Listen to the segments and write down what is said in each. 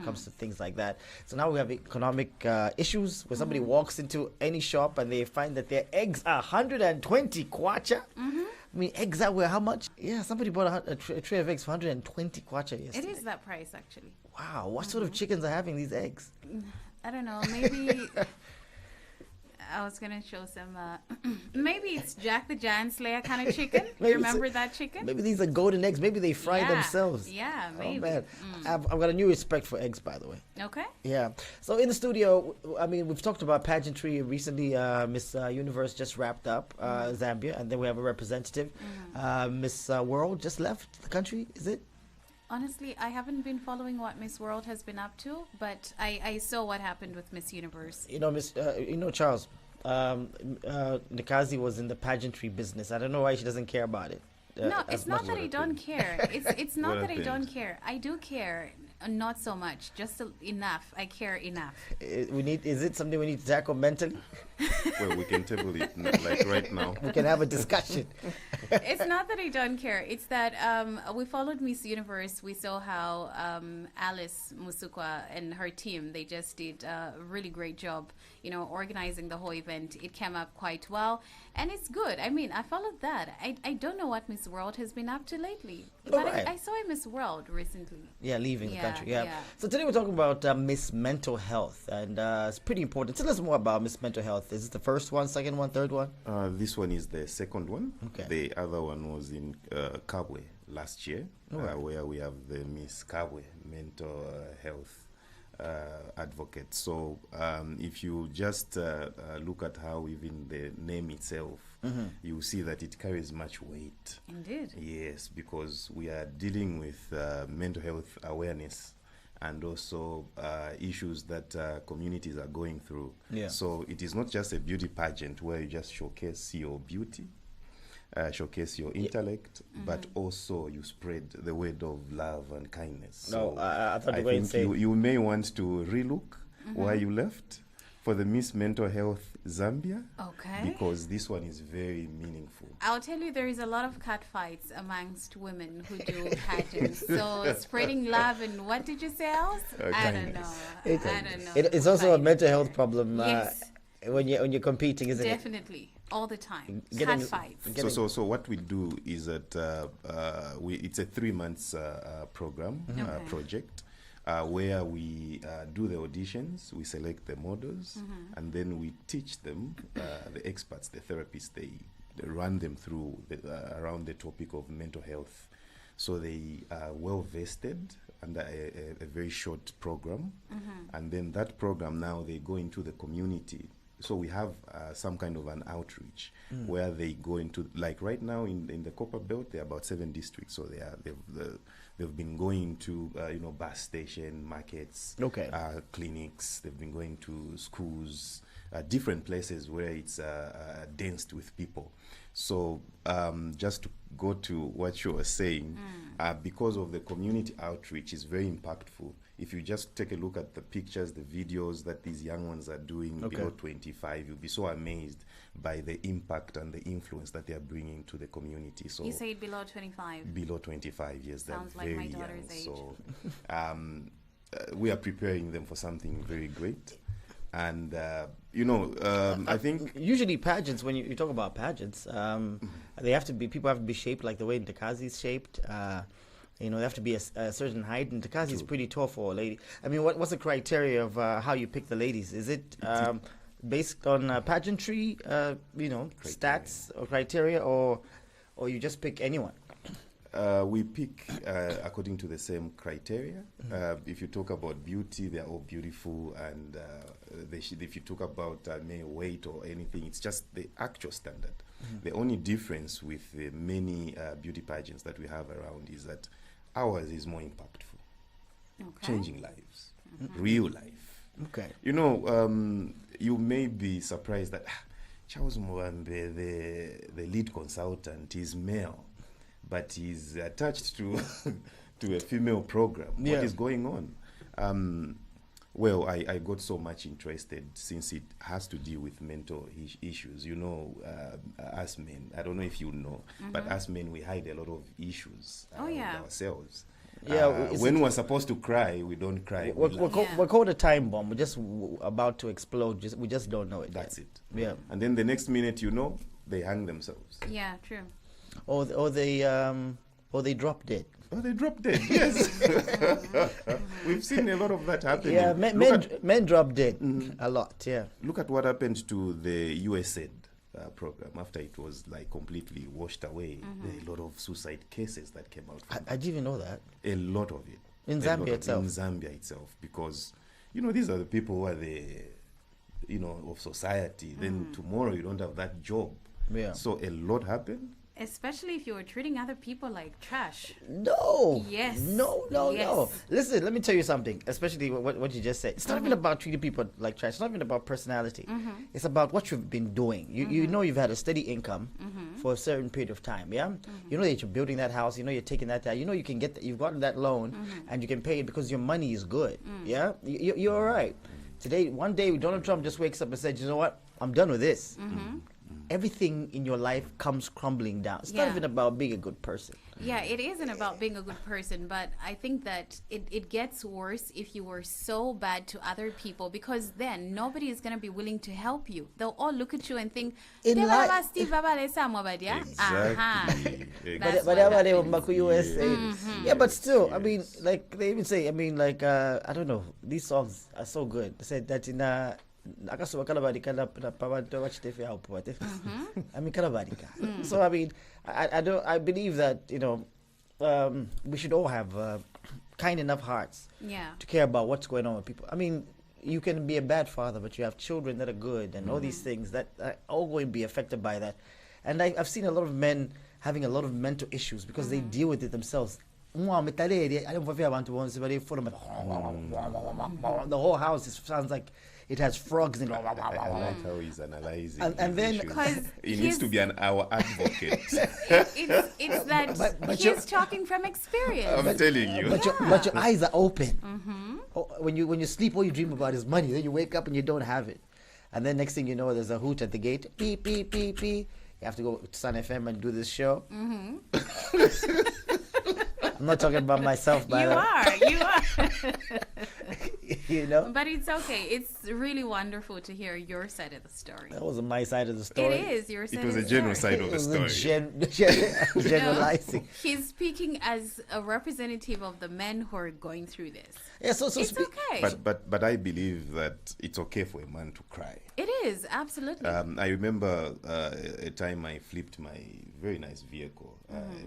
comes to things like that. So now we have economic issues where somebody walks into any shop and they find that their eggs are 120 kwacha. I mean, eggs are where how much? Yeah, somebody bought a tray of eggs for 120 kwacha yesterday. It is that price, actually. Wow, what sort of chickens are having these eggs? I don't know. Maybe I was gonna show some. Maybe it's Jack the Giant Slayer kind of chicken. You remember that chicken? Maybe these are golden eggs. Maybe they fry themselves. Yeah, maybe. Oh man, I've got a new respect for eggs, by the way. Okay. Yeah. So in the studio, I mean, we've talked about pageantry recently. Miss Universe just wrapped up Zambia, and then we have a representative. Miss World just left the country. Is it? Honestly, I haven't been following what Miss World has been up to, but I saw what happened with Miss Universe. You know, Charles, Nkazi was in the pageantry business. I don't know why she doesn't care about it. No, it's not that I don't care. It's not that I don't care. I do care, not so much, just enough. I care enough. Is it something we need to tackle mentally? Well, we can table it like right now. We can have a discussion. It's not that I don't care. It's that we followed Miss Universe. We saw how Alice Musukwa and her team, they just did a really great job, organizing the whole event. It came up quite well, and it's good. I mean, I followed that. I don't know what Miss World has been up to lately, but I saw a Miss World recently. Yeah, leaving the country. Yeah. So today we're talking about Miss Mental Health, and it's pretty important. Tell us more about Miss Mental Health. Is it the first one, second one, third one? This one is the second one. Okay. The other one was in Kabwe last year, where we have the Miss Kabwe Mental Health advocate. So if you just look at how even the name itself, you see that it carries much weight. Indeed. Yes, because we are dealing with mental health awareness and also issues that communities are going through. Yeah. So it is not just a beauty pageant where you just showcase your beauty, showcase your intellect, but also you spread the word of love and kindness. No, so I thought I the way think you may want to relook why you left for the Miss Mental Health Zambia. Okay. Because this one is very meaningful. I'll tell you, there is a lot of cat fights amongst women who do pageants. So spreading love and what did you say else? I don't know. I don't know. It's also a mental health problem Yes. when you're competing, isn't it? Definitely. All the time. Cat fights. So what we do is that it's a 3 months program, project, where we do the auditions, we select the models, and then we teach them, the experts, the therapists, they run them through around the topic of mental health. So they are well vested under a very short program, and then that program now they go into the community. So we have some kind of an outreach where they go into, like right now in the Copper Belt, there are about 7 districts. So they've been going to bus station, markets, clinics. They've been going to schools, different places where it's dense with people. So just to go to what you were saying, because of the community outreach is very impactful. If you just take a look at the pictures, the videos that these young ones are doing below 25, you'll be so amazed by the impact and the influence that they are bringing to the community. So you say below 25? Below 25 years. Sounds they're like very my daughter's young. age. So we are preparing them for something very great. And, I think... Usually pageants, when you talk about pageants, they have to be, people have to be shaped like the way Ntakazi is shaped. They have to be a certain height, and Takazi is pretty tall for a lady. I mean, what's the criteria of how you pick the ladies? Is it based on pageantry, stats or criteria, or you just pick anyone? We pick according to the same criteria. If you talk about beauty, they're all beautiful, and if you talk about male weight or anything, it's just the actual standard. The only difference with the many beauty pageants that we have around is that ours is more impactful, changing lives, real life. Okay. You may be surprised that Charles Mwambe, the lead consultant, is male, but he's attached to a female program. Yeah. What is going on? Well, I got so much interested since it has to deal with mental issues. Us men, I don't know if you know, but us men, we hide a lot of issues around ourselves. When we're supposed to cry, we don't cry. We're called a time bomb. We're just about to explode. We just don't know it. That's it. Yeah. And then the next minute, they hang themselves. Yeah, true. Or they drop dead. Oh, they drop dead. Yes. We've seen a lot of that happening. Yeah, men drop dead a lot. Yeah. Look at what happened to the USAID program after it was like completely washed away. There are a lot of suicide cases that came out. I didn't even know that. A lot of it. In Zambia itself. In Zambia itself, because these are the people who are of society. Then tomorrow you don't have that job. Yeah. So a lot happened. Especially if you were treating other people like trash. No. Yes. No. Listen, let me tell you something, especially what you just said. It's not even about treating people like trash. It's not even about personality. It's about what you've been doing. You know you've had a steady income for a certain period of time, yeah? You know that you're building that house. You know you're taking that out. You know you can you've gotten that loan and you can pay it because your money is good, yeah? You're all right. One day, Donald Trump just wakes up and says, you know what? I'm done with this. Everything in your life comes crumbling down. It's not even about being a good person. Yeah, it isn't about being a good person, but I think that it gets worse if you were so bad to other people, because then nobody is going to be willing to help you. They'll all look at you and think, Exactly. Yeah, but still, I mean, like they even say, I don't know, these songs are so good. They said that in so I mean, I believe that we should all have kind enough hearts to care about what's going on with people. I mean, you can be a bad father, but you have children that are good, and all these things that are all going to be affected by that. And I've seen a lot of men having a lot of mental issues because they deal with it themselves. The whole house sounds like it has frogs in it. I like how he's analyzing. And then he needs to be our advocate. it's that he's talking from experience. I'm telling you. But your eyes are open. When you sleep, all you dream about is money. Then you wake up and you don't have it. And then next thing you know, there's a hoot at the gate. Beep, beep, beep, beep. You have to go to Sun FM and do this show. I'm not talking about myself, by the way. You are. You know? But it's okay. It's really wonderful to hear your side of the story. That wasn't my side of the story. It is your side. It was of a the general story. side of the story. Generalizing. He's speaking as a representative of the men who are going through this. Yeah, so it's okay. But I believe that it's okay for a man to cry. It is, absolutely. I remember a time I flipped my very nice vehicle,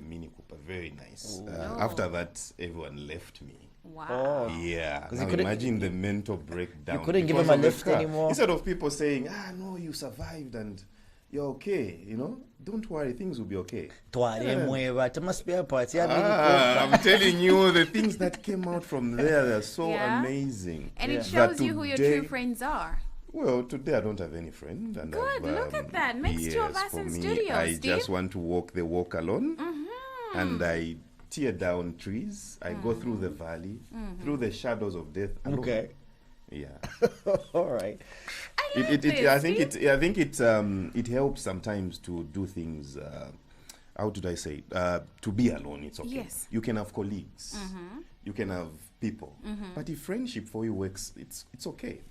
Mini Cooper, very nice. After that, everyone left me. Wow. Yeah. Now imagine the mental breakdown. You couldn't give him a lift anymore. Instead of people saying, no, you survived and you're okay, don't worry, things will be okay. I'm telling you, the things that came out from there, they're so amazing. And it shows you who your true friends are. Well, today I don't have any friend. And good, look at that. Makes two of us in studio, I Steve. just want to walk the walk alone. And I tear down trees. I go through the valley, through the shadows of death. Okay. Yeah. All right. I think it helps sometimes to do things. How did I say? To be alone, it's okay. Yes. You can have colleagues. You can have people. But if friendship for you works, it's okay.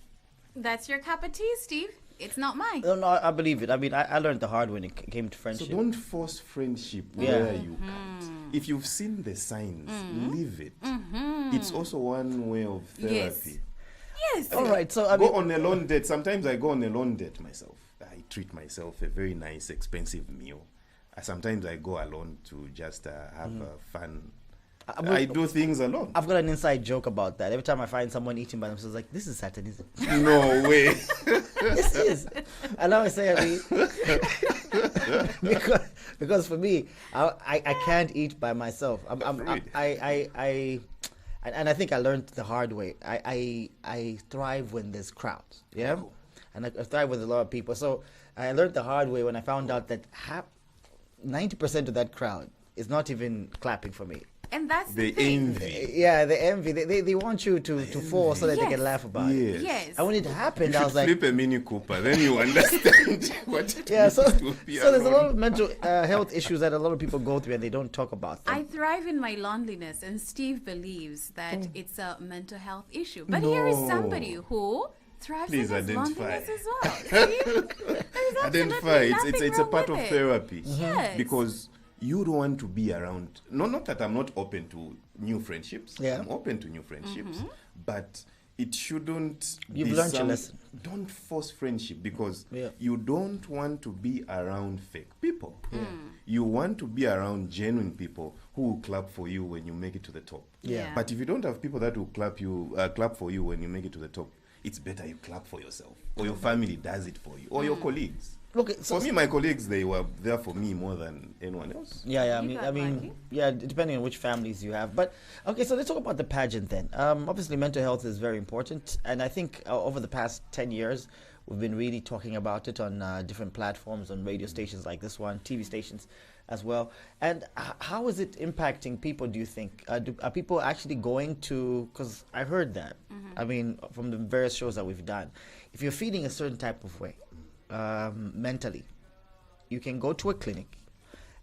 That's your cup of tea, Steve. It's not mine. No, I believe it. I mean, I learned the hard when it came to friendship. So don't force friendship where you can't. If you've seen the signs, leave it. It's also one way of therapy. Yes. All right. So go on a long date. Sometimes I go on a long date myself. I treat myself a very nice, expensive meal. Sometimes I go alone to just have fun. I do things alone. I've got an inside joke about that. Every time I find someone eating by themselves, like, this is Satanism. No way. This is. And I always say, because for me, I can't eat by myself. And I think I learned the hard way. I thrive when there's crowds. Yeah. Oh. And I thrive with a lot of people. So I learned the hard way when I found out that 90% of that crowd is not even clapping for me. And that's They the thing. envy. Yeah, the envy. They want you to fall so that they Yes. can laugh about it. Yes. And when it You happened, I should was like, flip a Mini Cooper, then you understand what it yeah. means So, to be so there's a lot alone. of mental health issues that a lot of people go through and they don't talk about them. I thrive in my loneliness, and Steve believes that it's a mental health issue. But here is somebody who thrives Please in his identify. loneliness as well. See? There's Identify. absolutely It's a nothing part wrong of with it. therapy. Yes. Because you don't want to be around. Not that I'm not open to new friendships. Yeah. I'm open to new friendships, but it shouldn't. You've be learned your lesson. Don't force friendship because Yeah. you don't want to be around fake people. You want to be around genuine people who will clap for you when you make it to the top. Yeah. But if you don't have people that will clap for you when you make it to the top, it's better you clap for yourself, or your family does it for you, or your colleagues. Okay, so For me, my colleagues, they were there for me more than anyone else. yeah. You I got mean, lucky. yeah. Depending on which families you have, but okay. So let's talk about the pageant then. Obviously, mental health is very important, and I think over the past 10 years, we've been really talking about it on different platforms, on radio stations like this one, TV stations as well. And how is it impacting people? Do you think are people actually going to? Because I heard that. I mean, from the various shows that we've done, if you're feeling a certain type of way. Mentally, you can go to a clinic,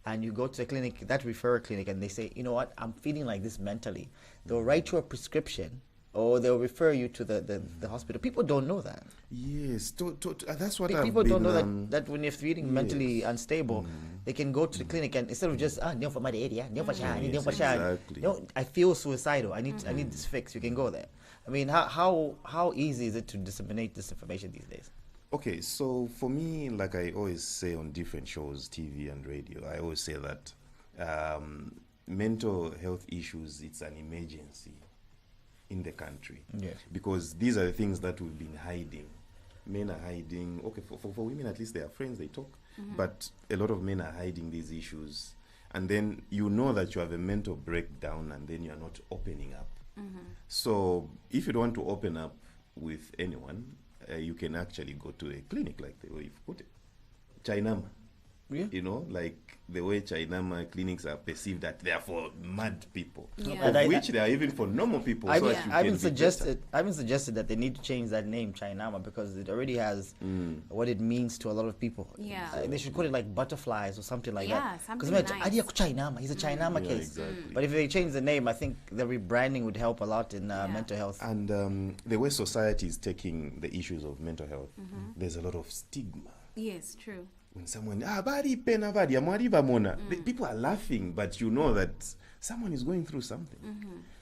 and you go to a clinic, that referral clinic, and they say, you know what, I'm feeling like this mentally. They'll write you a prescription, or they'll refer you to the hospital. People don't know that. Yes, that's what People I've don't know been, that when you're feeling mentally yes. unstable, they can go to the clinic, and instead of just no for malaria, no for shine, no for Yes, shine, exactly. no, I feel suicidal. I need this fix. You can go there. I mean, how easy is it to disseminate this information these days? Okay, so for me, like I always say on different shows, TV and radio, I always say that mental health issues, it's an emergency in the country. Yeah. Because these are the things that we've been hiding. Men are hiding. Okay, for women, at least they are friends, they talk. But a lot of men are hiding these issues. And then you know that you have a mental breakdown, and then you're not opening up. So if you don't want to open up with anyone, you can actually go to a clinic, like the way you've put it. Chainama. Yeah. You know, like the way Chainama clinics are perceived, that they are for mad people. Yeah. Of And which they are even for normal people. I so that you I can even be better. suggested that they need to change that name Chainama because it already has what it means to a lot of people. Yeah. They should call it like butterflies or something like Yeah, that. something Because nice. idea Chainama, he's a Chainama Yeah, case. exactly. But if they change the name, I think the rebranding would help a lot in mental health. And the way society is taking the issues of mental health, there's a lot of stigma. Yes, true. When someone, bari pena bari, amwariba mona, people are laughing, but you know that someone is going through something.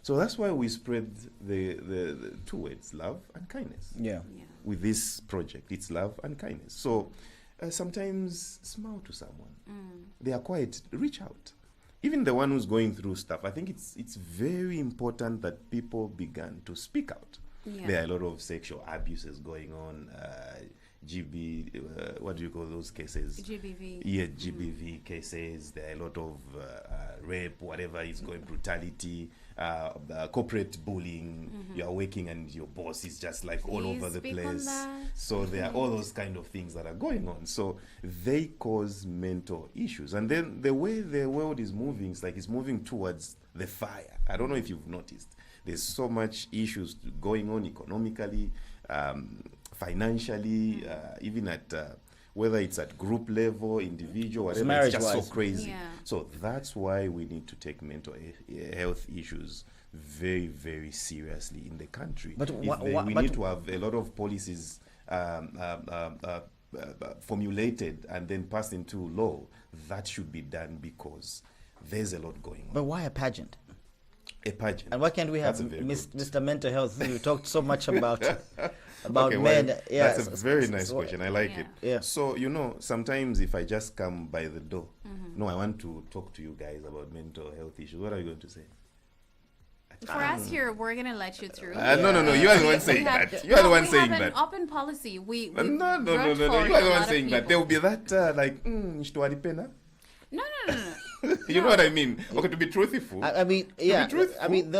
So that's why we spread the two words, love and kindness. Yeah. Yeah. With this project, it's love and kindness. So sometimes smile to someone. They are quiet, reach out. Even the one who's going through stuff, I think it's very important that people begin to speak out. Yeah. There are a lot of sexual abuses going on, what do you call those cases? GBV. Yeah, GBV cases. There are a lot of rape, whatever is going, brutality, corporate bullying. You are working and your boss is just like all Please over the speak on place. that. So there are all those kind of things that are going on. So they cause mental issues. And then the way the world is moving, it's moving towards the fire. I don't know if you've noticed. There's so much issues going on economically, financially, even at whether it's at group level, individual, whatever, it's just so marriage-wise. crazy. Yeah. So that's why we need to take mental health issues very, very seriously in the country. But We need to have a lot of policies formulated and then passed into law. That should be done because there's a lot going on. But why a pageant? A pageant. And why can't we have That's a very Mr. Mental Health? We talked so much about Okay, men. well, Yeah, that's a very nice question. I like Yeah. it. Yeah. So, sometimes if I just come by the door, no, I want to talk to you guys about mental health issues. What are you going to say? For us here, we're going to let you through. No, you are the one saying that. You are the one saying We have that. an open policy. We No, brought you are forward the a one lot saying of that. There will people. be that, Nishtuari pena. No. You know what I mean? Okay, to be truthful. I mean, yeah. truthful. I mean,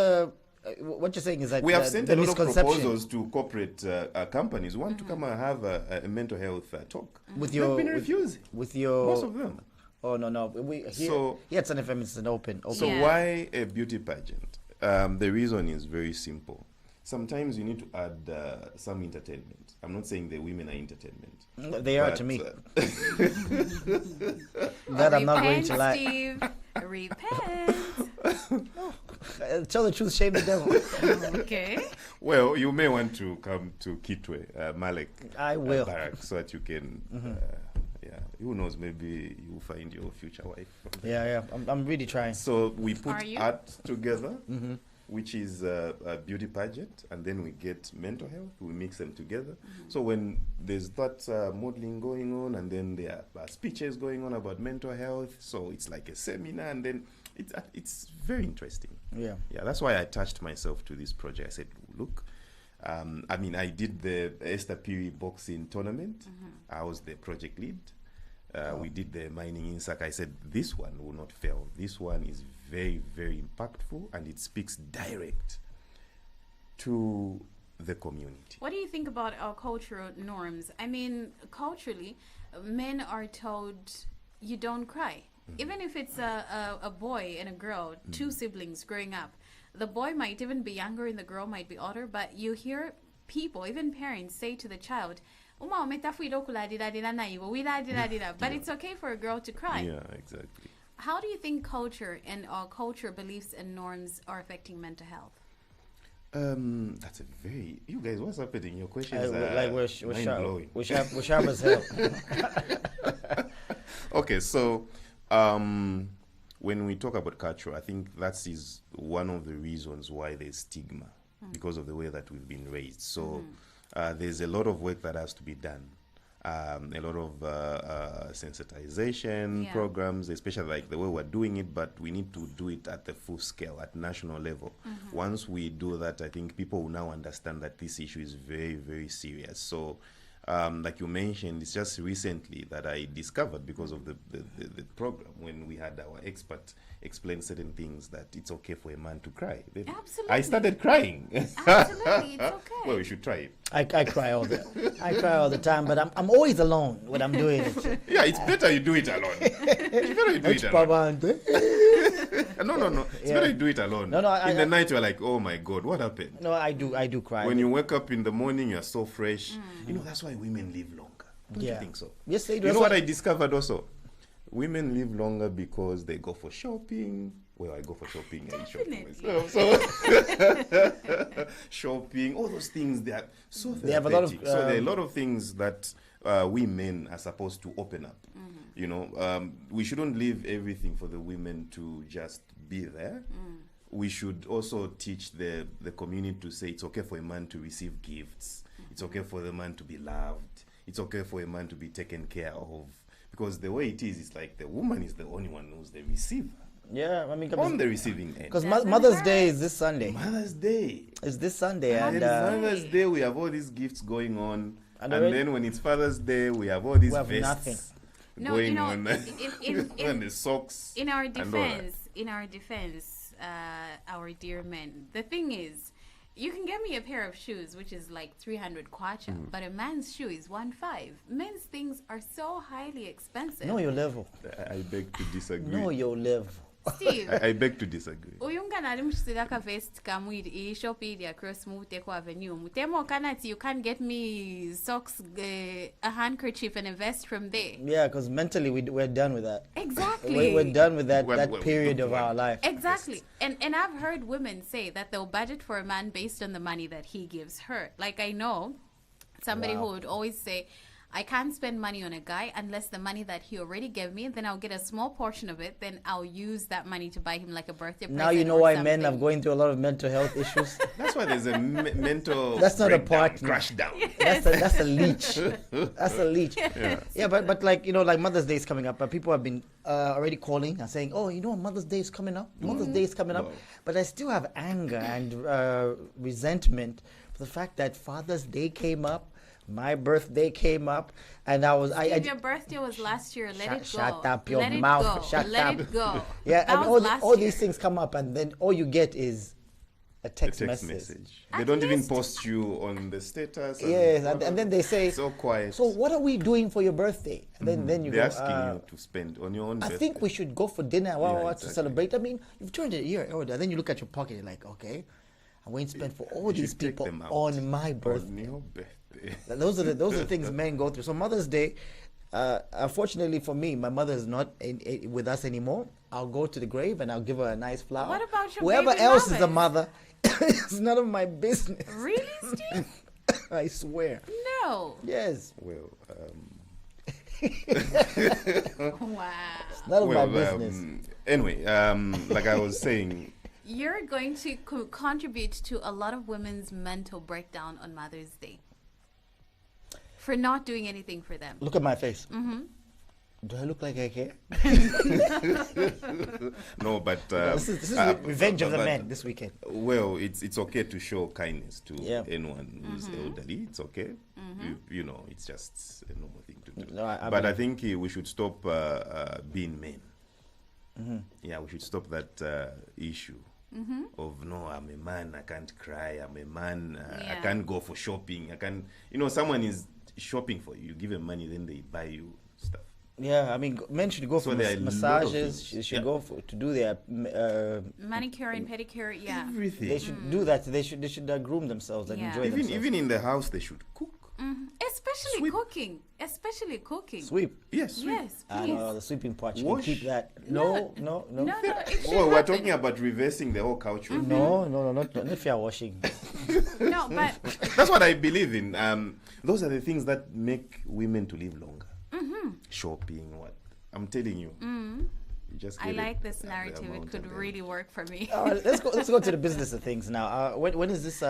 what you're saying is that We have the sent a lot of misconception proposals to corporate companies who want to come and have a mental health talk. with They've your been with- refused. with your Most of them. Oh no. We here, So- here at Sun FM it's an open. So Yeah. why a beauty pageant? The reason is very simple. Sometimes you need to add some entertainment. I'm not saying the women are entertainment. They are but, to me. That I'm not going to lie. Steve. Repent. Tell the truth, shame the devil. Okay. well, you may want to come to Kitwe, Malek. I will. Barak, so that you can, yeah, who knows, maybe you'll find your future wife. Yeah. I'm really trying. So we Are put you? art together, which is a beauty pageant, and then we get mental health, we mix them together. So when there's that modeling going on, and then there are speeches going on about mental health, so it's like a seminar, and then it's very interesting. Yeah. Yeah, that's why I attached myself to this project. I said, look, I mean, I did the Esther Piri boxing tournament. I was the project lead. We did the mining in Saka. I said, this one will not fail. This one is very, very impactful, and it speaks direct to the community. What do you think about our cultural norms? I mean, culturally, men are told you don't cry. Even if it's a boy and a girl, two siblings growing up, the boy might even be younger and the girl might be older, but you hear people, even parents, say to the child, but it's okay for a girl to cry. Yeah, exactly. How do you think culture and our culture, beliefs and norms are affecting mental health? That's a very, you guys, what's happening? Your questions are Like we're mind-blowing. sharp as hell. Okay, so when we talk about culture, I think that is one of the reasons why there's stigma, because of the way that we've been raised. So there's a lot of work that has to be done. A lot of sensitization programs, especially like the way we're doing it, but we need to do it at the full scale, at national level. Once we do that, I think people will now understand that this issue is very, very serious. So like you mentioned, it's just recently that I discovered, because of the program, when we had our expert explain certain things, that it's okay for a man to cry. Then Absolutely. I started crying. Absolutely, it's okay. Well, we should try it. I cry all the time, but I'm always alone when I'm doing it. Yeah, it's better you do it alone. It's better you do it alone. No. It's better you do it alone. No, in the night, you're like, oh my God, what happened? No, I do cry. When you wake up in the morning, you're so fresh. You know, that's why women live longer. Don't you think so? Yes, they do. You know what I discovered also? Women live longer because they go for shopping. Well, I go for shopping and shopping myself. So shopping, all those things, they are so therapeutic. They have a lot of, so there are a lot of things that we men are supposed to open up. You know, we shouldn't leave everything for the women to just be there. We should also teach the community to say it's okay for a man to receive gifts. It's okay for the man to be loved. It's okay for a man to be taken care of. Because the way it is, it's like the woman is the only one who's the receiver. Yeah, I mean, On the receiving end. because Mother's Day is this Sunday. Mother's Day. It's this Sunday, And and Mother's Day, we have all these gifts going on. And And already- then when it's Father's Day, we have all these We have vests nothing. No, going you know, on. And the socks. in our and all that. defense, our dear men, the thing is, you can get me a pair of shoes, which is like 300 kwacha, but a man's shoe is 1.5. Men's things are so highly expensive. know your level. I beg to disagree. Know your level. Steve, I beg to disagree. uyungana ali msida ka vest kamwidi I shop idi across Muteko Avenue. Mutemo kanati, you can't get me socks, a handkerchief and a vest from there. Yeah, because mentally we're done with that. Exactly. We're done with that Well, period of our life. Exactly. And I've heard women say that they'll budget for a man based on the money that he gives her. Like, I know somebody Wow. who would always say, I can't spend money on a guy unless the money that he already gave me, then I'll get a small portion of it, then I'll use that money to buy him like a birthday present. Now you know or why men something. are going through a lot of mental health issues. That's why there's a mental That's not a breakdown, partner. crash down. That's a leech. That's a leech. Yeah, but like, you know, like Mother's Day is coming up, but people have been already calling and saying, oh, you know, Mother's Day is coming up. Mother's Day is coming up. Wow. But I still have anger and resentment for the fact that Father's Day came up, my birthday came up, and I was Steve, your birthday was last year. Let it go. Shut up your Let it mouth. go. Shut Let up. it go. Yeah, That and was last all year. these things come up, and then all you get is a text message. They don't even post you on the status. Yes, and then they say, so quiet. So what are we doing for your birthday? And then you They're go, asking you to spend on your own I birthday. think we should go for dinner to exactly. celebrate. I mean, you've turned a year older. Then you look at your pocket, you're like, okay, I'm going to spend for all You these should take people them out on my birthday. On your birthday. Those are the things men go through. So Mother's Day, unfortunately for me, my mother is not with us anymore. I'll go to the grave and I'll give her a nice flower. What about your Whoever baby else is mamas? the mother, it's none of my business. Really, Steve? I swear. No. Yes. Well, Wow. None of my business. Anyway, like I was saying, You're going to contribute to a lot of women's mental breakdown on Mother's Day for not doing anything for them. Look at my face. Mm-hmm. Do I look like I care? no, but This is revenge of the men this weekend. Well, it's okay to show kindness to Yeah. anyone who's elderly. It's okay. You know, it's just a normal thing to do. No, I think we should stop being men. Yeah, we should stop that issue of no, I'm a man, I can't cry. I'm a man, I can't go for shopping. I can, someone is shopping for you. You give them money, then they buy you stuff. Yeah, I mean, men should go for massages. They should go to do their Manicure and pedicure, yeah. Everything. They should do that. They should groom themselves and enjoy themselves. Even in the house, they should cook. Especially Sweep. cooking. Especially cooking. Sweep. Yes. Sweep. Yes, please. No, the sweeping part. You Wash. can keep that. No, No. it should Oh, we're happen. talking about reversing the whole culture. No, not fair washing. No, but That's what I believe in. Those are the things that make women to live longer. Shopping, what? I'm telling you. You just I get like it this at the narrative. It amount could and then- really work for me. Let's go to the business of things now. When is this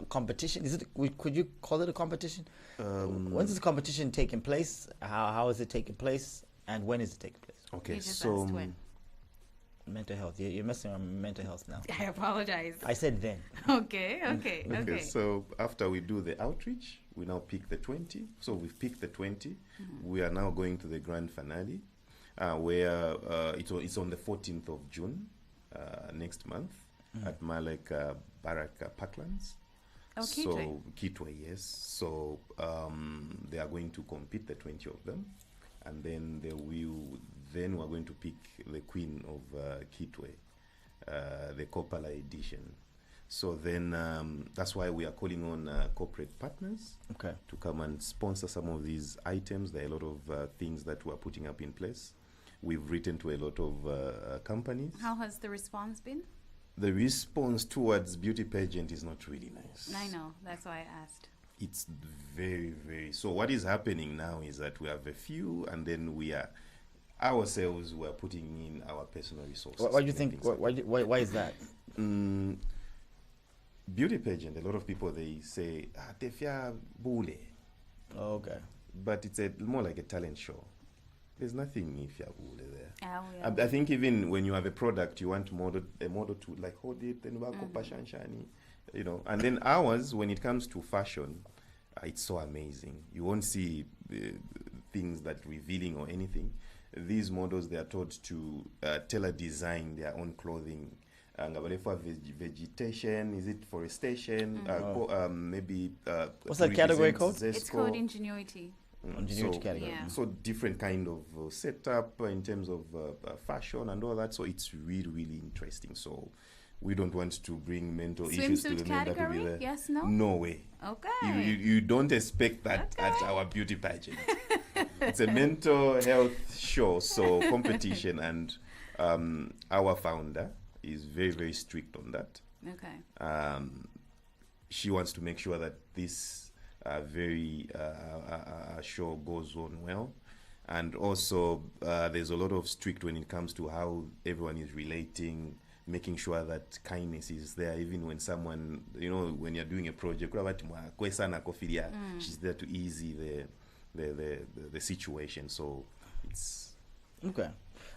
competition? Could you call it a competition? When's this competition taking place? How is it taking place? And when is it taking place? Okay, You just so asked when. Mental health. You're messing on mental health now. I apologize. I said then. Okay. so after we do the outreach, we now pick the 20. So we've picked the 20. We are now going to the grand finale, where it's on the 14th of June next month at Malek Barak Parklands. Oh, Kitwe. So Kitwe, yes. So they are going to compete, the 20 of them, and then we're going to pick the queen of Kitwe, the Kopala edition. So then that's why we are calling on corporate partners to come and sponsor some of these items. There are a lot of things that we're putting up in place. We've written to a lot of companies. How has the response been? The response towards beauty pageant is not really nice. I know. That's why I asked. It's very, very... So what is happening now is that we have a few, and then we are putting in our personal resources. Why do you think? Why is that? Beauty pageant, a lot of people, they say, tefia bule. Oh, okay. But it's more like a talent show. There's nothing if you bule there. Oh, yeah. I think even when you have a product, you want a model to like hold it, then shanshani, And then ours, when it comes to fashion, it's so amazing. You won't see things that revealing or anything. These models, they are taught to tailor design their own clothing. For vegetation, is it forestation? Maybe. What's that category called? It's called ingenuity. Ingenuity category. Yeah. So different kind of setup in terms of fashion and all that. So it's really, really interesting. So we don't want to bring mental issues to the men that will be there. Yes, no? No way. Okay. You don't expect that at our beauty pageant. It's a mental health show, so competition, and our founder is very, very strict on that. Okay. She wants to make sure that this very show goes on well. And also, there's a lot of strict when it comes to how everyone is relating, making sure that kindness is there, even when someone, when you're doing a project, she's there to ease the situation. So it's... Okay.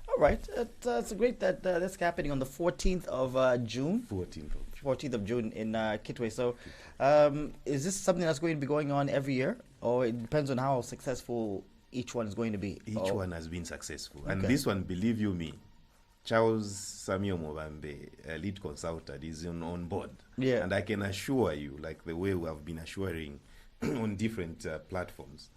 All right. It's great that that's happening on the 14th of June. 14th of June in Kitwe. So is this something that's going to be going on every year? Or it depends on how successful each one is going to be? Each one has been successful. And this one, believe you me, Charles Samuel Mobambe, lead consultant, is on board. Yeah. And I can assure you, like the way we have been assuring on different platforms,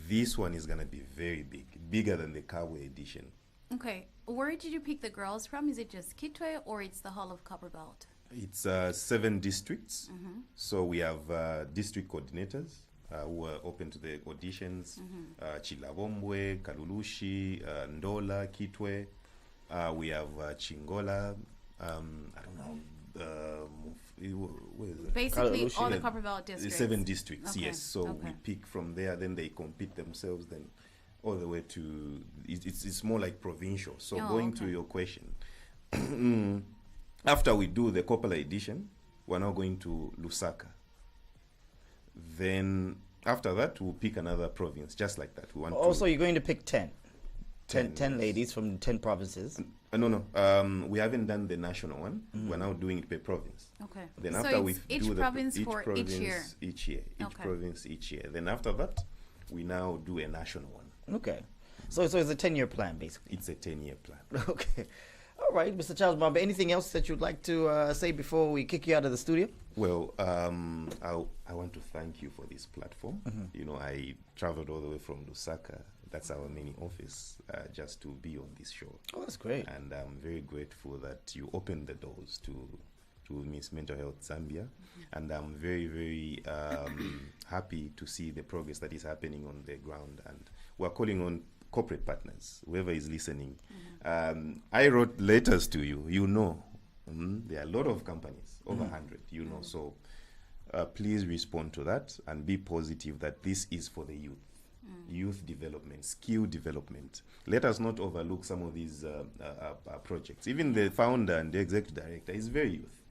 this one is going to be very big, bigger than the Kawe edition. Okay. Where did you pick the girls from? Is it just Kitwe or it's the whole of Copperbelt? It's 7 districts. So we have district coordinators who are open to the auditions. Chilabombwe, Kalulushi, Ndola, Kitwe. We have Chingola. I don't know. Where is that? Basically, all the Copperbelt districts. 7 districts, Okay. yes. So Okay. we pick from there, then they compete themselves, then all the way to it's more like provincial. So going to your question, after we do the Coppola edition, we're now going to Lusaka. Then after that, we'll pick another province, just like that. We want Also, you're going to pick 10 yes. ladies from 10 provinces. No. We haven't done the national one. We're now doing it per province. Okay. Then So after it's we each do province each for province each year. each Okay. province each year. Then after that, we now do a national one. Okay. So it's a 10-year plan, basically. It's a 10-year plan. Okay. All right, Mr. Charles Mamba, anything else that you'd like to say before we kick you out of the studio? Well, I want to thank you for this platform. You know, I traveled all the way from Lusaka. That's our main office, just to be on this show. Oh, that's great. And I'm very grateful that you opened the doors to Miss Mental Health Zambia. And I'm very, very happy to see the progress that is happening on the ground. And we're calling on corporate partners, whoever is listening. I wrote letters to you, you know. There are a lot of companies, over 100, you know. So please respond to that and be positive that this is for the youth. Youth development, skill development. Let us not overlook some of these projects. Even the founder and the executive director is very youth.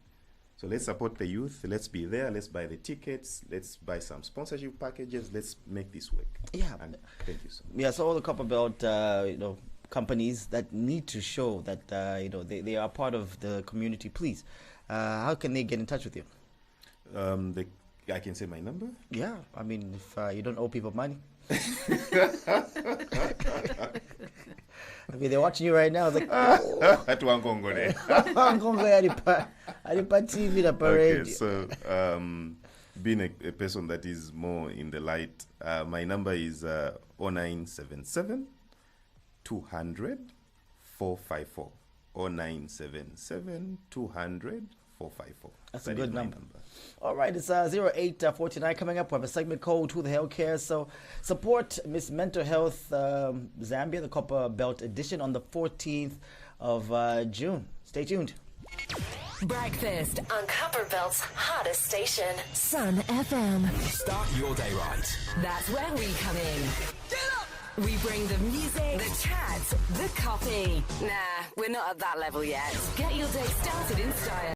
So let's support the youth. Let's be there. Let's buy the tickets. Let's buy some sponsorship packages. Let's make this work. Yeah. And thank you so much. Yeah, so all the Copperbelt, companies that need to show that, they are part of the community, please, how can they get in touch with you? I can say my number. Yeah, I mean, if you don't owe people money. I mean, they're watching you right now. It's like, okay, so being a person that is more in the light, my number is 0977 200 454. 0977 200 454. That's a good number. All right, it's 0849 coming up. We have a segment called Who the Hell Cares? So support Miss Mental Health Zambia, the Copperbelt edition, on the 14th of June. Stay tuned. Breakfast on Copperbelt's hottest station, Sun FM. Start your day right. That's where we come in. Get up! We bring the music, the chat, the coffee. Nah, we're not at that level yet. Get your day started in style.